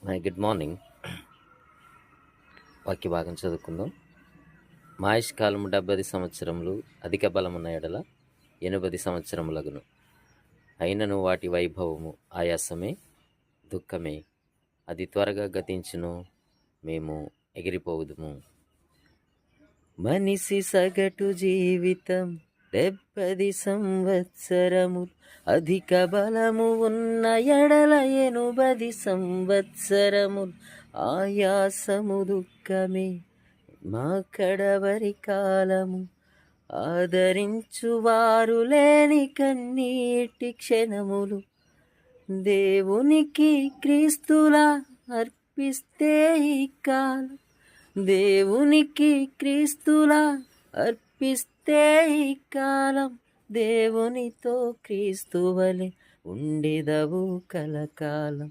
Good morning. వాక్య భాగం చదువుకుందాం. మా ఆయుష్కాలము 70 సంవత్సరములు, అధిక బలమున్న ఎడల 80 సంవత్సరములగును. అయినను వాటి వైభవము ఆయాసమే, దుఃఖమే. అది త్వరగా గతించును, మేము ఎగిరిపోవుదుము. మనిషి సగటు జీవితం 70 సంవత్సరము, అధిక బలము ఉన్న ఎడల 80 సంవత్సరము. ఆయాసము దుఃఖమే మా కడవరి కాలము, ఆదరించువారు లేని కన్నీటి క్షణములు. దేవునికి క్రీస్తులా అర్పిస్తే ఈ కాలం, దేవునికి క్రీస్తులా అర్పిస్తే ఈ కాలం. దేవునితో క్రీస్తువలె ఉండెదవు కలకాలం,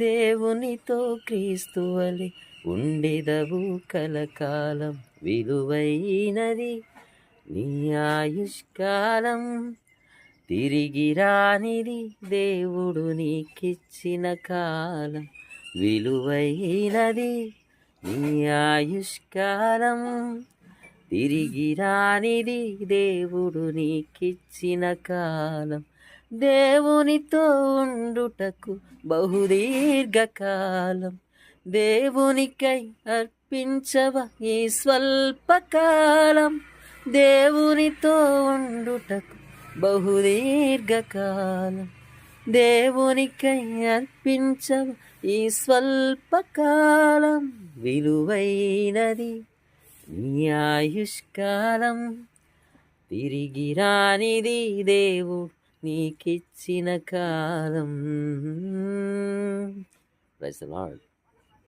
దేవునితో క్రీస్తువలె ఉండెదవు కలకాలం. విలువైనది నీ ఆయుష్కాలం, తిరిగి రానిది దేవుడు నీకిచ్చిన కాలం. విలువైనది నీ ఆయుష్కాలం, తిరిగి రానిది దేవుడు నీకిచ్చిన కాలం. దేవునితో ఉండుటకు బహుదీర్ఘకాలం, దేవునికై అర్పించవ ఈ స్వల్పకాలం. దేవునితో ఉండుటకు బహుదీర్ఘకాలం, దేవునికై అర్పించవ ఈ స్వల్పకాలం. విలువైనది నీ ఆయుష్కాలం, తిరిగి రానిది దేవుడు నీకిచ్చిన కాలం. Praise the lord.